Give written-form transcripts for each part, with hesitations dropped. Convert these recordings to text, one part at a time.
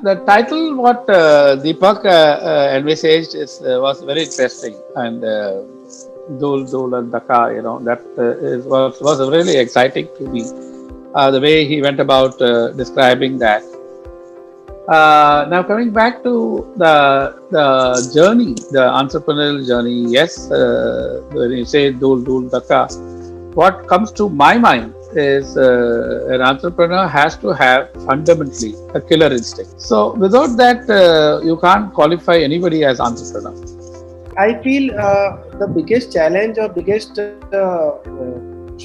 The title what Deepak envisaged was very interesting, and Dul and Daka, that was really exciting to me. The way he went about describing that. Now coming back to the journey, the entrepreneurial journey. Yes, when you say Dul Daka, what comes to my mind is an entrepreneur has to have fundamentally a killer instinct. So without that, you can't qualify anybody as entrepreneur. I feel the biggest challenge or biggest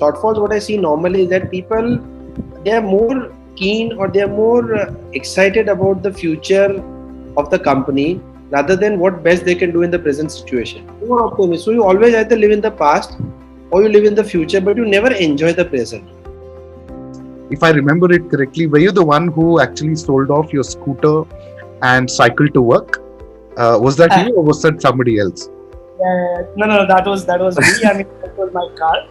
shortfalls what I see normally is that people, they are more keen or they are more excited about the future of the company rather than what best they can do in the present situation. More optimistic. So you always either live in the past or you live in the future, but you never enjoy the present. If I remember it correctly, were you the one who actually sold off your scooter and cycled to work? Was that you or was that somebody else? No, that was me. I mean, that was my car.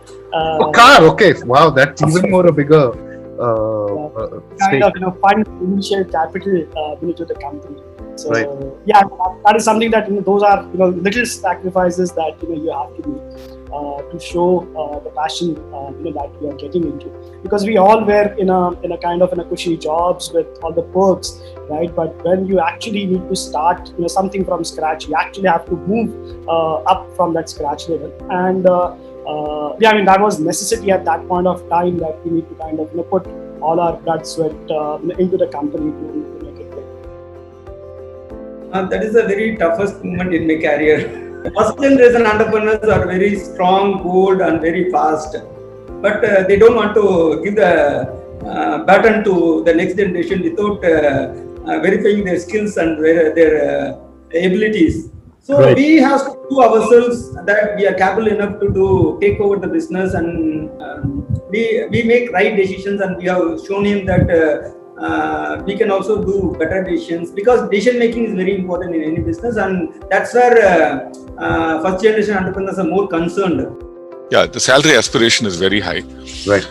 A car, okay. Wow, that's even more a bigger kind of fund initial capital into the company. So right. Yeah, that is something that those are little sacrifices that you have to make to show the passion that you are getting into, because we all were in a kind of cushy jobs with all the perks, right? But when you actually need to start something from scratch, you actually have to move up from that scratch level, and that was necessity at that point of time, that we need to kind of put all our blood sweat into the company to make it work. That is a very toughest moment in my career. First generation entrepreneurs are very strong, bold, and very fast, but they don't want to give the baton to the next generation without verifying their skills and their abilities. So right. We have to do ourselves that we are capable enough to take over the business, and we make right decisions, and we have shown him that we can also do better decisions, because decision making is very important in any business, and that's where first generation entrepreneurs are more concerned. Yeah, the salary aspiration is very high. Right.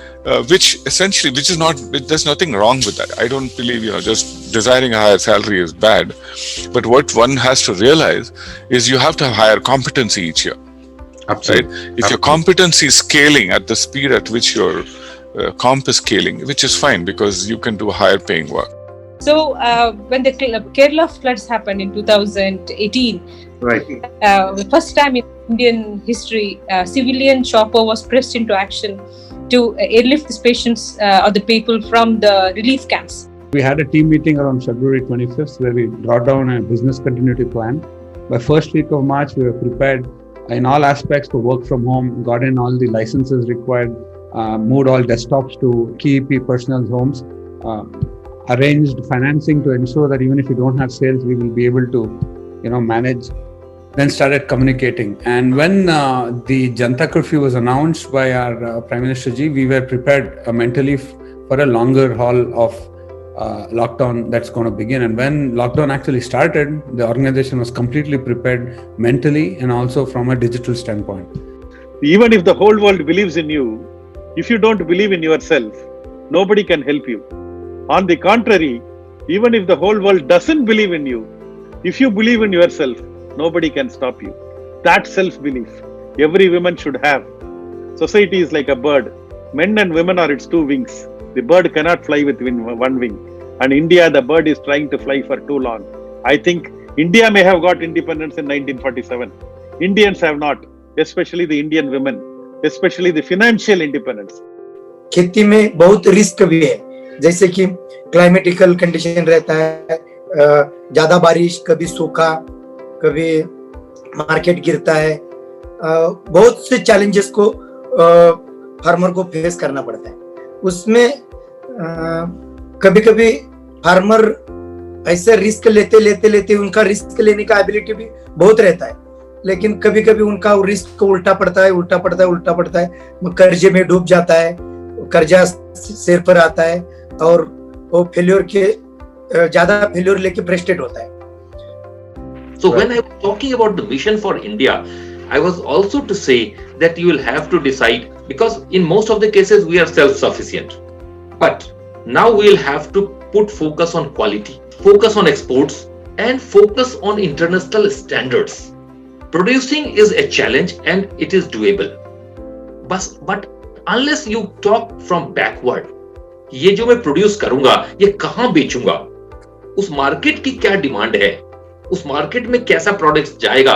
Which is not, there's nothing wrong with that. I don't believe, just desiring a higher salary is bad. But what one has to realize is you have to have higher competency each year. Absolutely. Right? If your competency is scaling at the speed at which your comp is scaling, which is fine, because you can do higher paying work. So when the Kerala floods happened in 2018, right. The first time in Indian history, civilian chopper was pressed into action to airlift the patients or the people from the relief camps. We had a team meeting around February 25th where we brought down a business continuity plan. By first week of March, we were prepared in all aspects for work from home, got in all the licenses required, moved all desktops to key personnel's homes, arranged financing to ensure that even if we don't have sales, we will be able to, manage. Then started communicating. And when the Janata Curfew was announced by our Prime Minister Ji, we were prepared mentally for a longer haul of lockdown that's going to begin. And when lockdown actually started, the organization was completely prepared mentally and also from a digital standpoint. Even if the whole world believes in you, if you don't believe in yourself, nobody can help you. On the contrary, even if the whole world doesn't believe in you, if you believe in yourself, nobody can stop you. That self-belief, every woman should have. Society is like a bird. Men and women are its two wings. The bird cannot fly with one wing. And India, the bird is trying to fly for too long. I think India may have got independence in 1947. Indians have not, especially the Indian women, especially the financial independence. खेती में बहुत risk भी है, जैसे कि climatical condition रहता है, ज्यादा बारिश, कभी सूखा, कभी मार्केट गिरता है, बहुत से चैलेंजेस को फार्मर को फेस करना पड़ता है. उसमें कभी-कभी फार्मर ऐसे रिस्क लेते उनका रिस्क लेने का एबिलिटी भी बहुत रहता है, लेकिन कभी-कभी उनका रिस्क को उल्टा पड़ता है, कर्जे में डूब जाता है, कर्जा सिर पर आता है और वो ज्यादा फेल्योर लेके फ्रस्ट्रेट होता है. So when I was talking about the vision for India, I was also to say that you will have to decide, because in most of the cases we are self-sufficient, but now we will have to put focus on quality. focus on exports, and focus on international standards. Producing is a challenge and it is doable. But unless you talk from backward, ये जो मैं produce करूंगा ये कहां बेचूंगा, उस market की क्या demand है, उस मार्केट में कैसा प्रोडक्ट्स जाएगा,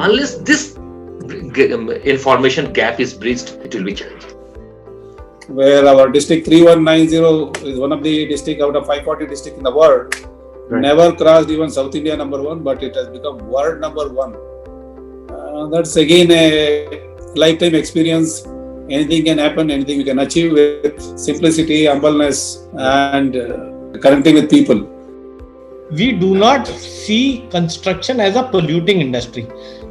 unless this information gap is bridged, it will be challenging. Where our district 3190 is one of the district out of 540 district in the world, never crossed even South India #1, but it has become world #1. That's again a lifetime experience. Anything can happen, anything we can achieve with simplicity, humbleness, and connecting with people. We do not see construction as a polluting industry.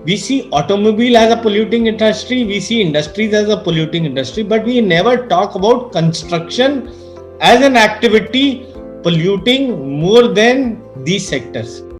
We see automobile as a polluting industry, we see industries as a polluting industry, but we never talk about construction as an activity polluting more than these sectors.